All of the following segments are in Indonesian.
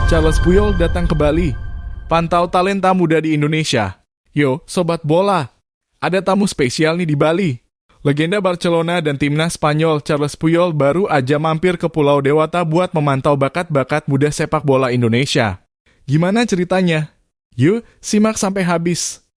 Charles Puyol datang ke Bali. Pantau talenta muda di Indonesia. Yo, Sobat Bola. Ada tamu spesial nih di Bali. Legenda Barcelona dan timnas Spanyol Charles Puyol baru aja mampir ke Pulau Dewata buat memantau bakat-bakat muda sepak bola Indonesia. Gimana ceritanya? Yuk, simak sampai habis.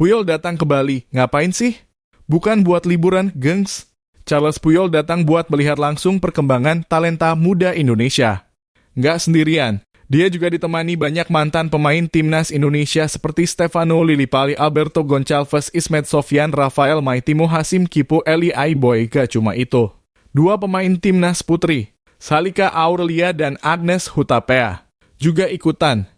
Puyol datang ke Bali, ngapain sih? Bukan buat liburan, gengs. Charles Puyol datang buat melihat langsung perkembangan talenta muda Indonesia. Nggak sendirian, dia juga ditemani banyak mantan pemain timnas Indonesia seperti Stefano Lillipali, Alberto Goncalves, Ismet Sofyan, Rafael Maitimo, Hasim Kipo, Eli Aiboy. Gak cuma itu. Dua pemain timnas putri, Salika Aurelia dan Agnes Hutapea, juga ikutan.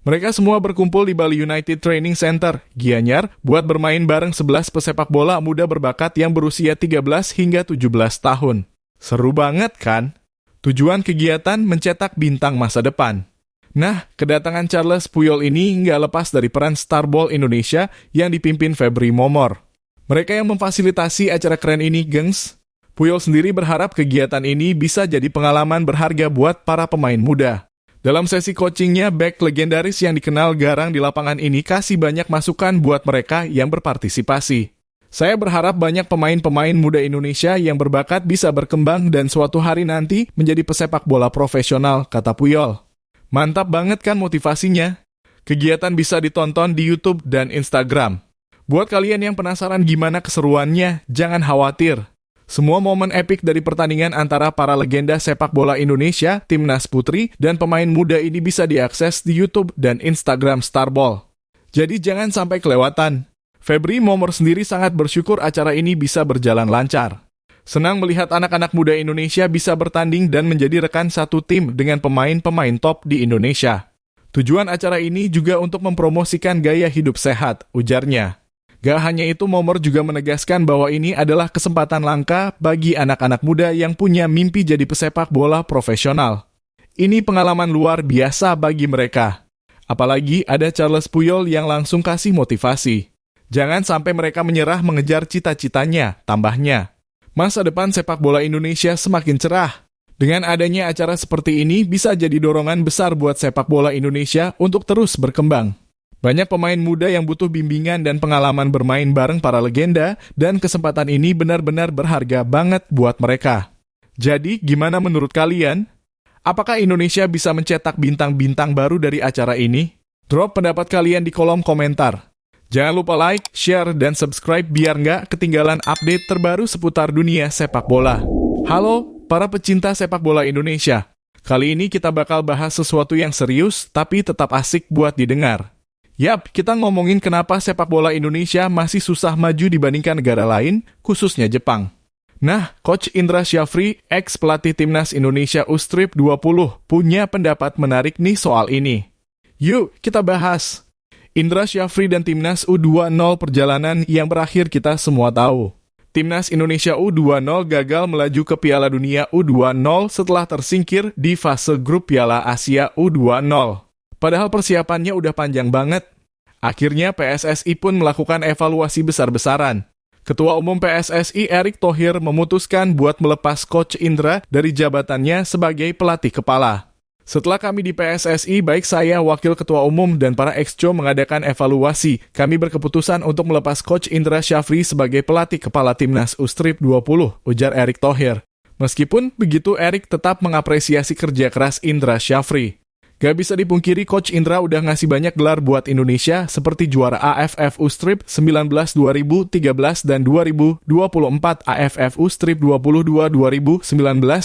Mereka semua berkumpul di Bali United Training Center, Gianyar, buat bermain bareng 11 pesepak bola muda berbakat yang berusia 13 hingga 17 tahun. Seru banget kan? Tujuan kegiatan mencetak bintang masa depan. Nah, kedatangan Charles Puyol ini nggak lepas dari peran Starball Indonesia yang dipimpin Febri Momor. Mereka yang memfasilitasi acara keren ini, gengs. Puyol sendiri berharap kegiatan ini bisa jadi pengalaman berharga buat para pemain muda. Dalam sesi coachingnya, back legendaris yang dikenal garang di lapangan ini kasih banyak masukan buat mereka yang berpartisipasi. Saya berharap banyak pemain-pemain muda Indonesia yang berbakat bisa berkembang dan suatu hari nanti menjadi pesepak bola profesional, kata Puyol. Mantap banget kan motivasinya? Kegiatan bisa ditonton di YouTube dan Instagram. Buat kalian yang penasaran gimana keseruannya, jangan khawatir. Semua momen epik dari pertandingan antara para legenda sepak bola Indonesia, timnas putri, dan pemain muda ini bisa diakses di YouTube dan Instagram Starball. Jadi jangan sampai kelewatan. Febri Momor sendiri sangat bersyukur acara ini bisa berjalan lancar. Senang melihat anak-anak muda Indonesia bisa bertanding dan menjadi rekan satu tim dengan pemain-pemain top di Indonesia. Tujuan acara ini juga untuk mempromosikan gaya hidup sehat, ujarnya. Gak hanya itu, Momor juga menegaskan bahwa ini adalah kesempatan langka bagi anak-anak muda yang punya mimpi jadi pesepak bola profesional. Ini pengalaman luar biasa bagi mereka. Apalagi ada Charles Puyol yang langsung kasih motivasi. Jangan sampai mereka menyerah mengejar cita-citanya, tambahnya. Masa depan sepak bola Indonesia semakin cerah. Dengan adanya acara seperti ini bisa jadi dorongan besar buat sepak bola Indonesia untuk terus berkembang. Banyak pemain muda yang butuh bimbingan dan pengalaman bermain bareng para legenda, dan kesempatan ini benar-benar berharga banget buat mereka. Jadi, gimana menurut kalian? Apakah Indonesia bisa mencetak bintang-bintang baru dari acara ini? Drop pendapat kalian di kolom komentar. Jangan lupa like, share, dan subscribe biar nggak ketinggalan update terbaru seputar dunia sepak bola. Halo, para pecinta sepak bola Indonesia. Kali ini kita bakal bahas sesuatu yang serius, tapi tetap asik buat didengar. Yap, kita ngomongin kenapa sepak bola Indonesia masih susah maju dibandingkan negara lain, khususnya Jepang. Nah, Coach Indra Syafri, ex-pelatih Timnas Indonesia U-Strip 20, punya pendapat menarik nih soal ini. Yuk, kita bahas. Indra Syafri dan Timnas U20 perjalanan yang berakhir kita semua tahu. Timnas Indonesia U20 gagal melaju ke Piala Dunia U20 setelah tersingkir di fase grup Piala Asia U20. Padahal persiapannya udah panjang banget. Akhirnya PSSI pun melakukan evaluasi besar-besaran. Ketua Umum PSSI Erick Thohir memutuskan buat melepas Coach Indra dari jabatannya sebagai pelatih kepala. Setelah kami di PSSI, baik saya, Wakil Ketua Umum, dan para exco mengadakan evaluasi, kami berkeputusan untuk melepas Coach Indra Syafri sebagai pelatih kepala Timnas U-Strip 20, ujar Erick Thohir. Meskipun begitu, Erick tetap mengapresiasi kerja keras Indra Syafri. Gak bisa dipungkiri, Coach Indra udah ngasih banyak gelar buat Indonesia seperti juara AFF U-Strip 19 2013 dan 2024 AFF U-Strip 22 2019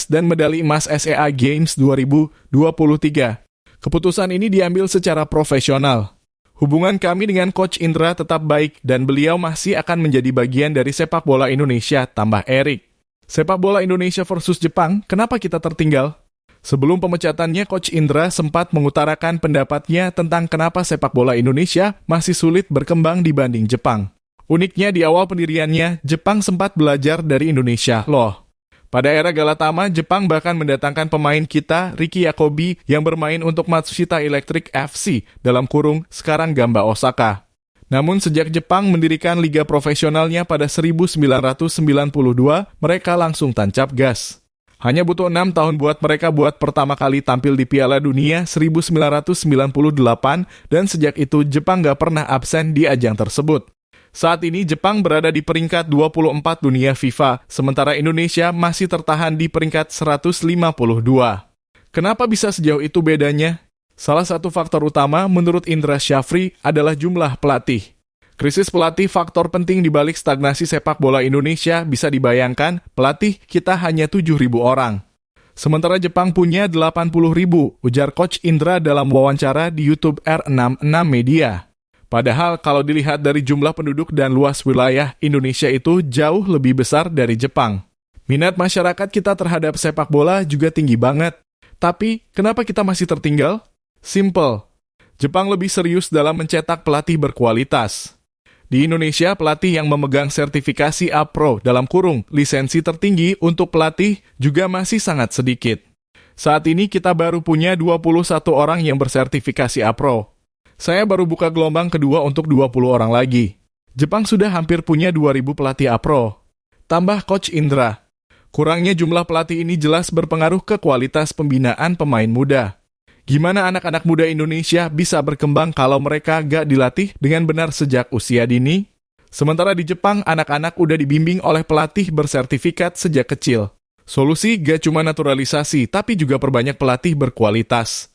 dan medali emas SEA Games 2023. Keputusan ini diambil secara profesional. Hubungan kami dengan Coach Indra tetap baik dan beliau masih akan menjadi bagian dari sepak bola Indonesia, tambah Erick. Sepak bola Indonesia versus Jepang, kenapa kita tertinggal? Sebelum pemecatannya, Coach Indra sempat mengutarakan pendapatnya tentang kenapa sepak bola Indonesia masih sulit berkembang dibanding Jepang. Uniknya, di awal pendiriannya, Jepang sempat belajar dari Indonesia, loh. Pada era Galatama, Jepang bahkan mendatangkan pemain kita, Ricky Yakobi, yang bermain untuk Matsushita Electric FC, dalam kurung sekarang Gamba Osaka. Namun sejak Jepang mendirikan liga profesionalnya pada 1992, mereka langsung tancap gas. Hanya butuh 6 tahun buat mereka pertama kali tampil di Piala Dunia 1998 dan sejak itu Jepang gak pernah absen di ajang tersebut. Saat ini Jepang berada di peringkat 24 dunia FIFA, sementara Indonesia masih tertahan di peringkat 152. Kenapa bisa sejauh itu bedanya? Salah satu faktor utama menurut Indra Syafri adalah jumlah pelatih. Krisis pelatih faktor penting di balik stagnasi sepak bola Indonesia. Bisa dibayangkan, pelatih kita hanya 7.000 orang. Sementara Jepang punya 80.000, ujar Coach Indra dalam wawancara di YouTube R66 Media. Padahal kalau dilihat dari jumlah penduduk dan luas wilayah, Indonesia itu jauh lebih besar dari Jepang. Minat masyarakat kita terhadap sepak bola juga tinggi banget. Tapi, kenapa kita masih tertinggal? Simple. Jepang lebih serius dalam mencetak pelatih berkualitas. Di Indonesia, pelatih yang memegang sertifikasi A-Pro dalam kurung lisensi tertinggi untuk pelatih juga masih sangat sedikit. Saat ini kita baru punya 21 orang yang bersertifikasi A-Pro. Saya baru buka gelombang kedua untuk 20 orang lagi. Jepang sudah hampir punya 2.000 pelatih A-Pro. Tambah Coach Indra. Kurangnya jumlah pelatih ini jelas berpengaruh ke kualitas pembinaan pemain muda. Gimana anak-anak muda Indonesia bisa berkembang kalau mereka gak dilatih dengan benar sejak usia dini? Sementara di Jepang, anak-anak udah dibimbing oleh pelatih bersertifikat sejak kecil. Solusi gak cuma naturalisasi, tapi juga perbanyak pelatih berkualitas.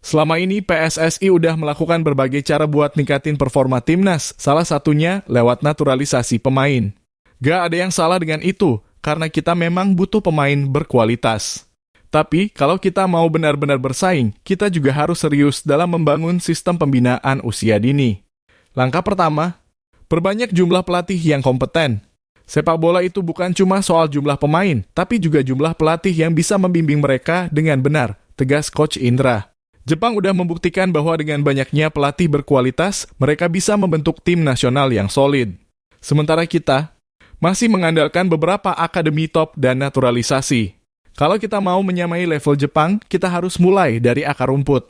Selama ini, PSSI udah melakukan berbagai cara buat ningkatin performa timnas, salah satunya lewat naturalisasi pemain. Gak ada yang salah dengan itu, karena kita memang butuh pemain berkualitas. Tapi, kalau kita mau benar-benar bersaing, kita juga harus serius dalam membangun sistem pembinaan usia dini. Langkah pertama, perbanyak jumlah pelatih yang kompeten. Sepak bola itu bukan cuma soal jumlah pemain, tapi juga jumlah pelatih yang bisa membimbing mereka dengan benar, tegas Coach Indra. Jepang udah membuktikan bahwa dengan banyaknya pelatih berkualitas, mereka bisa membentuk tim nasional yang solid. Sementara kita masih mengandalkan beberapa akademi top dan naturalisasi. Kalau kita mau menyamai level Jepang, kita harus mulai dari akar rumput.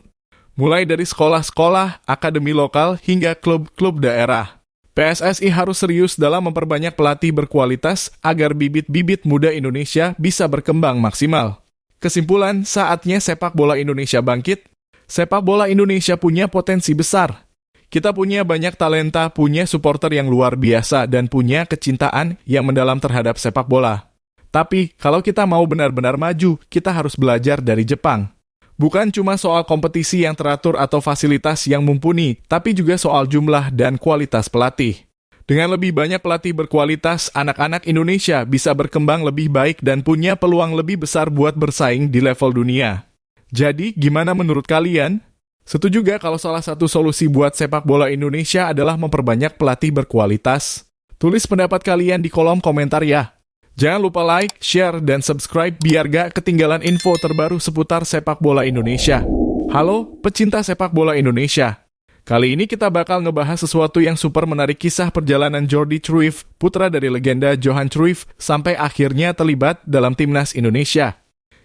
Mulai dari sekolah-sekolah, akademi lokal, hingga klub-klub daerah. PSSI harus serius dalam memperbanyak pelatih berkualitas agar bibit-bibit muda Indonesia bisa berkembang maksimal. Kesimpulan, saatnya sepak bola Indonesia bangkit. Sepak bola Indonesia punya potensi besar. Kita punya banyak talenta, punya supporter yang luar biasa, dan punya kecintaan yang mendalam terhadap sepak bola. Tapi, kalau kita mau benar-benar maju, kita harus belajar dari Jepang. Bukan cuma soal kompetisi yang teratur atau fasilitas yang mumpuni, tapi juga soal jumlah dan kualitas pelatih. Dengan lebih banyak pelatih berkualitas, anak-anak Indonesia bisa berkembang lebih baik dan punya peluang lebih besar buat bersaing di level dunia. Jadi, gimana menurut kalian? Setuju gak kalau salah satu solusi buat sepak bola Indonesia adalah memperbanyak pelatih berkualitas? Tulis pendapat kalian di kolom komentar ya. Jangan lupa like, share, dan subscribe biar gak ketinggalan info terbaru seputar sepak bola Indonesia. Halo, pecinta sepak bola Indonesia. Kali ini kita bakal ngebahas sesuatu yang super menarik, kisah perjalanan Jordi Cruyff, putra dari legenda Johan Cruyff, sampai akhirnya terlibat dalam timnas Indonesia.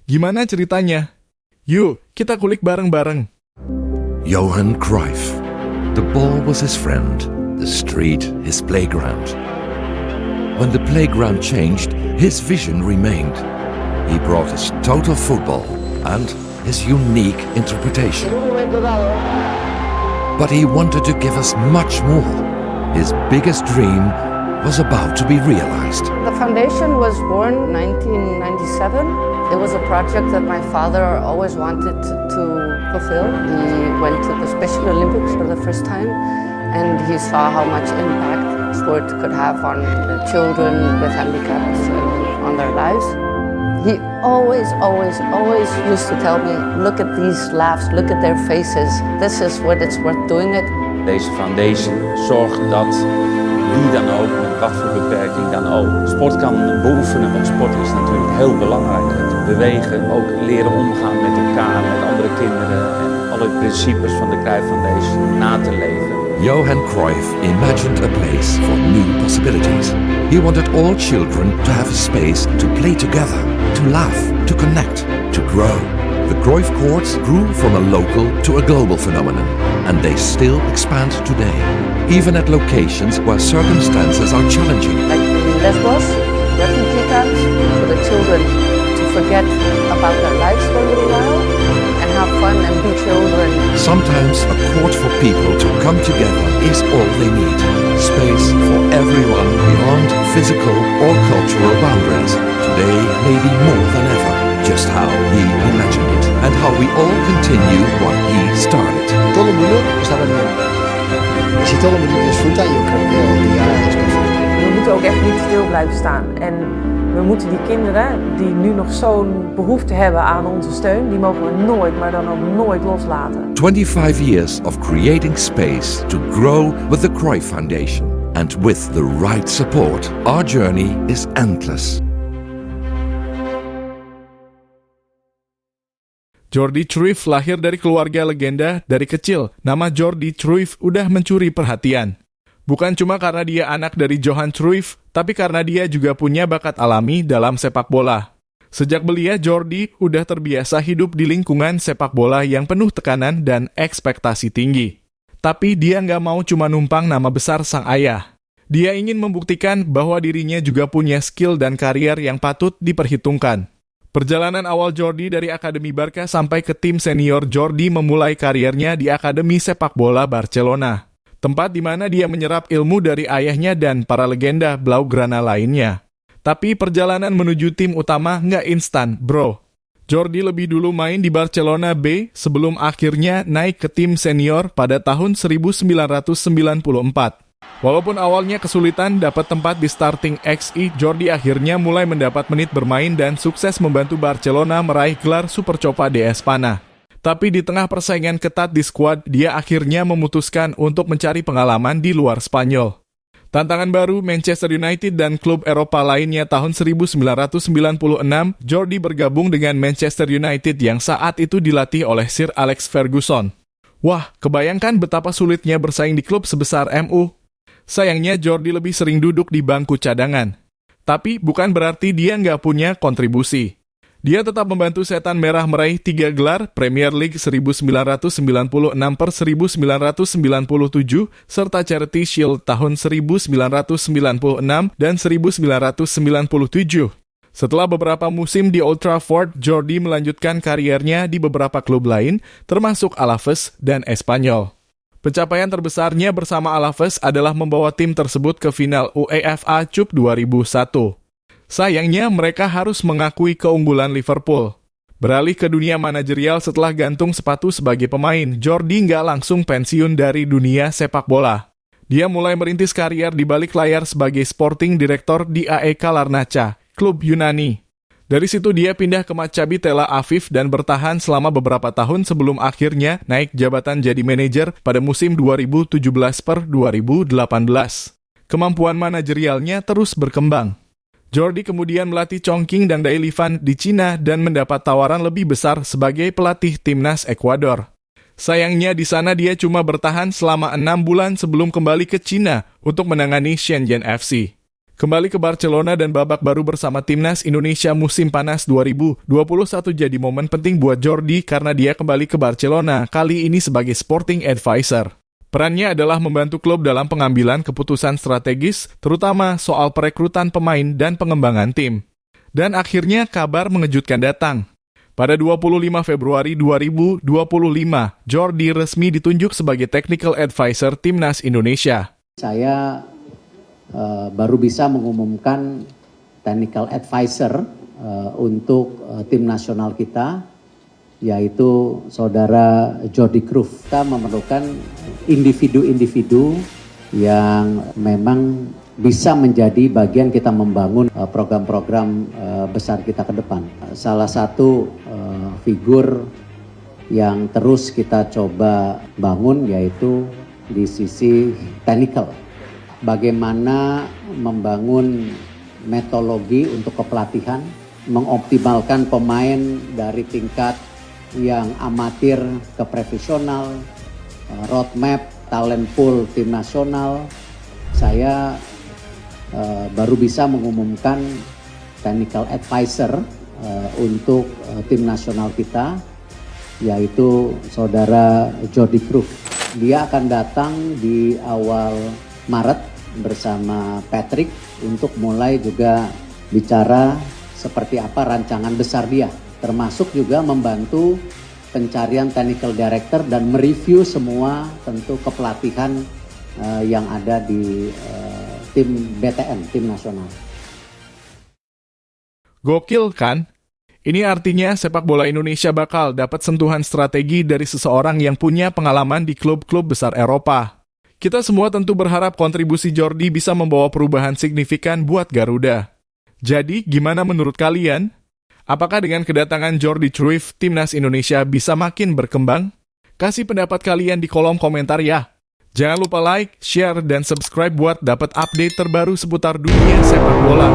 Gimana ceritanya? Yuk, kita kulik bareng-bareng. Johan Cruyff. The ball was his friend, the street his playground. When the playground changed, his vision remained. He brought his total football and his unique interpretation. But he wanted to give us much more. His biggest dream was about to be realized. The foundation was born in 1997. It was a project that my father always wanted to fulfill. He went to the Special Olympics for the first time, and he saw how much impact sport could have on children with handicaps and on their lives. He always used to tell me, look at these laughs, look at their faces. This is what it's worth doing it. Deze foundation zorgt dat wie dan ook, met wat voor beperking dan ook, sport kan beoefenen, want sport is natuurlijk heel belangrijk. Het bewegen, ook leren omgaan met elkaar, met andere kinderen en alle principes van de Cruyff Foundation na te leven. Johan Cruyff imagined a place for new possibilities. He wanted all children to have a space to play together, to laugh, to connect, to grow. The Cruyff Courts grew from a local to a global phenomenon, and they still expand today, even at locations where circumstances are challenging. Like in Lesbos, refugee camps, for the children to forget about their lives for a little while and have fun and be children. Sometimes a court for people to come together is all they need. Space for everyone beyond physical or cultural boundaries. Today, maybe more than ever, just how he imagined it and how we all continue what he started. Todo el mundo está aprendiendo. Y si todo el mundo disfruta, yo creo que el día es perfecto. We moeten ook echt niet stil blijven staan. En we moeten die kinderen die nu nog zo'n behoefte hebben aan onze steun, die mogen we nooit, maar dan ook nooit loslaten. 25 years of creating space to grow with the Cruyff Foundation. And with the right support, our journey is endless. Jordi Cruyff lahir dari keluarga legenda dari kecil. Nama Jordi Cruyff udah mencuri perhatian. Bukan cuma karena dia anak dari Johan Cruyff, tapi karena dia juga punya bakat alami dalam sepak bola. Sejak belia, Jordi udah terbiasa hidup di lingkungan sepak bola yang penuh tekanan dan ekspektasi tinggi. Tapi dia nggak mau cuma numpang nama besar sang ayah. Dia ingin membuktikan bahwa dirinya juga punya skill dan karier yang patut diperhitungkan. Perjalanan awal Jordi dari Akademi Barca sampai ke tim senior, Jordi memulai kariernya di Akademi Sepak Bola Barcelona, tempat di mana dia menyerap ilmu dari ayahnya dan para legenda Blaugrana lainnya. Tapi perjalanan menuju tim utama nggak instan, bro. Jordi lebih dulu main di Barcelona B sebelum akhirnya naik ke tim senior pada tahun 1994. Walaupun awalnya kesulitan dapat tempat di starting XI, Jordi akhirnya mulai mendapat menit bermain dan sukses membantu Barcelona meraih gelar Supercopa de Espanya. Tapi di tengah persaingan ketat di skuad, dia akhirnya memutuskan untuk mencari pengalaman di luar Spanyol. Tantangan baru Manchester United dan klub Eropa lainnya tahun 1996, Jordi bergabung dengan Manchester United yang saat itu dilatih oleh Sir Alex Ferguson. Wah, kebayangkan betapa sulitnya bersaing di klub sebesar MU. Sayangnya Jordi lebih sering duduk di bangku cadangan. Tapi bukan berarti dia nggak punya kontribusi. Dia tetap membantu Setan Merah meraih 3 gelar Premier League 1996-1997 serta Charity Shield tahun 1996 dan 1997. Setelah beberapa musim di Old Trafford, Jordi melanjutkan kariernya di beberapa klub lain, termasuk Alaves dan Espanyol. Pencapaian terbesarnya bersama Alaves adalah membawa tim tersebut ke final UEFA Cup 2001. Sayangnya mereka harus mengakui keunggulan Liverpool. Beralih ke dunia manajerial setelah gantung sepatu sebagai pemain, Jordi nggak langsung pensiun dari dunia sepak bola. Dia mulai merintis karier di balik layar sebagai sporting director di AEK Larnaca, klub Yunani. Dari situ dia pindah ke Maccabi Tel Aviv dan bertahan selama beberapa tahun sebelum akhirnya naik jabatan jadi manajer pada musim 2017-2018. Kemampuan manajerialnya terus berkembang. Jordi kemudian melatih Chongqing dan Dailifan di Cina dan mendapat tawaran lebih besar sebagai pelatih timnas Ekuador. Sayangnya di sana dia cuma bertahan selama 6 bulan sebelum kembali ke Cina untuk menangani Shenzhen FC. Kembali ke Barcelona dan babak baru bersama timnas Indonesia musim panas 2021 jadi momen penting buat Jordi karena dia kembali ke Barcelona, kali ini sebagai sporting advisor. Perannya adalah membantu klub dalam pengambilan keputusan strategis, terutama soal perekrutan pemain dan pengembangan tim. Dan akhirnya kabar mengejutkan datang. Pada 25 Februari 2025, Jordi resmi ditunjuk sebagai Technical Advisor Timnas Indonesia. Saya baru bisa mengumumkan Technical Advisor untuk tim nasional kita, yaitu saudara Jordi Cruyff. Kita memerlukan individu-individu yang memang bisa menjadi bagian kita membangun program-program besar kita ke depan. Salah satu figur yang terus kita coba bangun yaitu di sisi technical. Bagaimana membangun metodologi untuk kepelatihan, mengoptimalkan pemain dari tingkat yang amatir ke profesional, roadmap, talent pool tim nasional. Saya baru bisa mengumumkan technical advisor untuk tim nasional kita, yaitu saudara Jordi Cruyff. Dia akan datang di awal Maret bersama Patrick untuk mulai juga bicara seperti apa rancangan besar dia, termasuk juga membantu pencarian technical director dan mereview semua tentu kepelatihan yang ada di tim BTN, tim nasional. Gokil kan? Ini artinya sepak bola Indonesia bakal dapat sentuhan strategi dari seseorang yang punya pengalaman di klub-klub besar Eropa. Kita semua tentu berharap kontribusi Jordi bisa membawa perubahan signifikan buat Garuda. Jadi, gimana menurut kalian? Apakah dengan kedatangan Jordi Cruyff, timnas Indonesia bisa makin berkembang? Kasih pendapat kalian di kolom komentar ya. Jangan lupa like, share, dan subscribe buat dapat update terbaru seputar dunia sepak bola.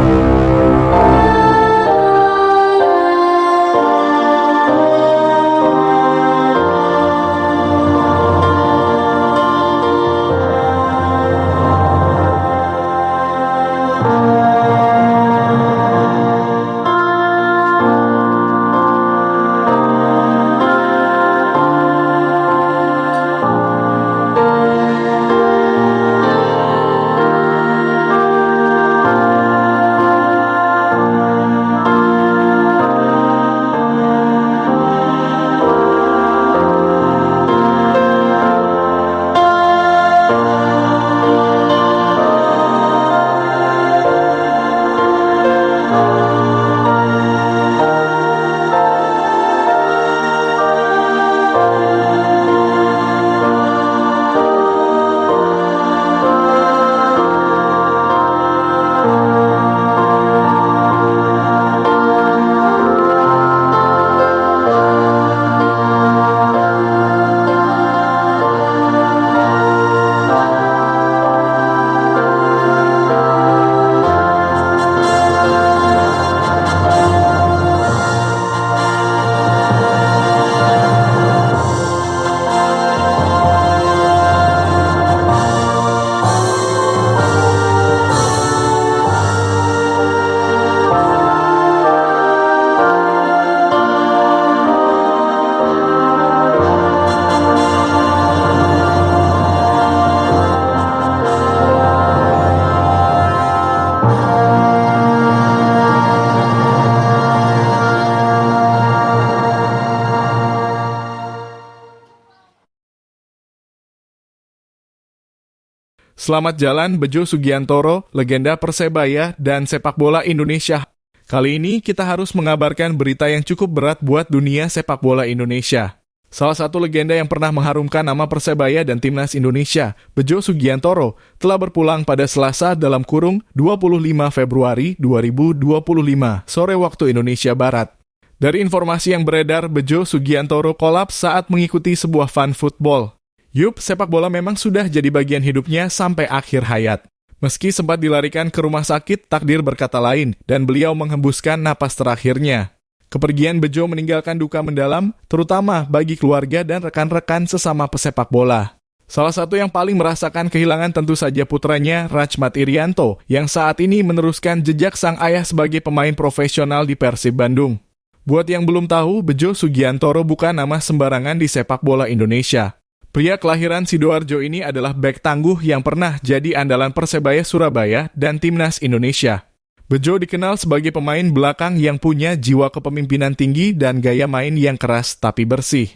Selamat jalan Bejo Sugiantoro, legenda Persebaya dan sepak bola Indonesia. Kali ini kita harus mengabarkan berita yang cukup berat buat dunia sepak bola Indonesia. Salah satu legenda yang pernah mengharumkan nama Persebaya dan Timnas Indonesia, Bejo Sugiantoro, telah berpulang pada Selasa dalam kurung 25 Februari 2025, sore waktu Indonesia Barat. Dari informasi yang beredar, Bejo Sugiantoro kolaps saat mengikuti sebuah fun football. Yup, sepak bola memang sudah jadi bagian hidupnya sampai akhir hayat. Meski sempat dilarikan ke rumah sakit, takdir berkata lain, dan beliau menghembuskan napas terakhirnya. Kepergian Bejo meninggalkan duka mendalam, terutama bagi keluarga dan rekan-rekan sesama pesepak bola. Salah satu yang paling merasakan kehilangan tentu saja putranya, Rachmat Irianto, yang saat ini meneruskan jejak sang ayah sebagai pemain profesional di Persib Bandung. Buat yang belum tahu, Bejo Sugiantoro bukan nama sembarangan di sepak bola Indonesia. Pria kelahiran Sidoarjo ini adalah bek tangguh yang pernah jadi andalan Persebaya Surabaya dan Timnas Indonesia. Bejo dikenal sebagai pemain belakang yang punya jiwa kepemimpinan tinggi dan gaya main yang keras tapi bersih.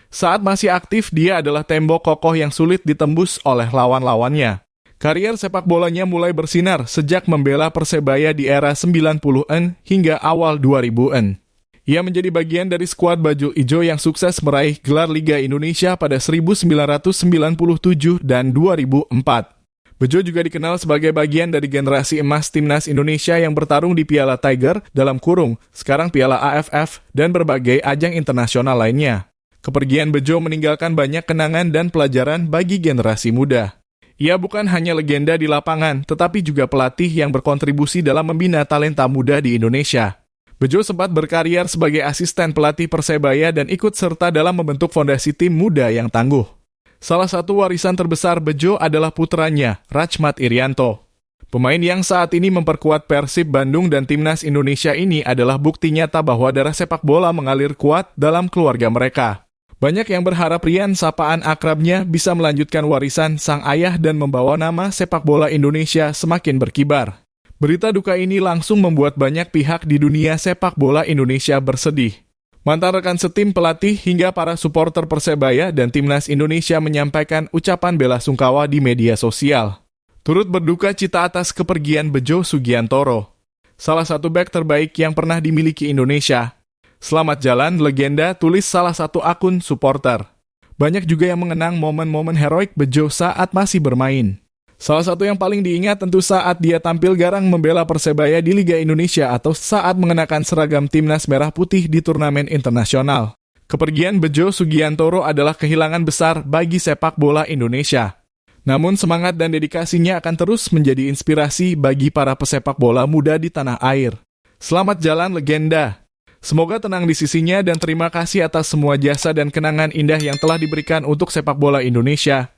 Saat masih aktif, dia adalah tembok kokoh yang sulit ditembus oleh lawan-lawannya. Karier sepak bolanya mulai bersinar sejak membela Persebaya di era 90-an hingga awal 2000-an. Ia menjadi bagian dari skuad baju ijo yang sukses meraih gelar Liga Indonesia pada 1997 dan 2004. Bejo juga dikenal sebagai bagian dari generasi emas Timnas Indonesia yang bertarung di Piala Tiger, dalam kurung, sekarang Piala AFF, dan berbagai ajang internasional lainnya. Kepergian Bejo meninggalkan banyak kenangan dan pelajaran bagi generasi muda. Ia bukan hanya legenda di lapangan, tetapi juga pelatih yang berkontribusi dalam membina talenta muda di Indonesia. Bejo sempat berkarier sebagai asisten pelatih Persebaya dan ikut serta dalam membentuk fondasi tim muda yang tangguh. Salah satu warisan terbesar Bejo adalah putranya, Rachmat Irianto. Pemain yang saat ini memperkuat Persib Bandung dan Timnas Indonesia ini adalah bukti nyata bahwa darah sepak bola mengalir kuat dalam keluarga mereka. Banyak yang berharap Rian, sapaan akrabnya, bisa melanjutkan warisan sang ayah dan membawa nama sepak bola Indonesia semakin berkibar. Berita duka ini langsung membuat banyak pihak di dunia sepak bola Indonesia bersedih. Mantan rekan setim pelatih hingga para supporter Persebaya dan Timnas Indonesia menyampaikan ucapan bela sungkawa di media sosial. Turut berduka cita atas kepergian Bejo Sugiantoro, salah satu bek terbaik yang pernah dimiliki Indonesia. Selamat jalan, legenda, tulis salah satu akun supporter. Banyak juga yang mengenang momen-momen heroik Bejo saat masih bermain. Salah satu yang paling diingat tentu saat dia tampil garang membela Persebaya di Liga Indonesia atau saat mengenakan seragam Timnas Merah Putih di turnamen internasional. Kepergian Bejo Sugiantoro adalah kehilangan besar bagi sepak bola Indonesia. Namun semangat dan dedikasinya akan terus menjadi inspirasi bagi para pesepak bola muda di tanah air. Selamat jalan, legenda. Semoga tenang di sisinya dan terima kasih atas semua jasa dan kenangan indah yang telah diberikan untuk sepak bola Indonesia.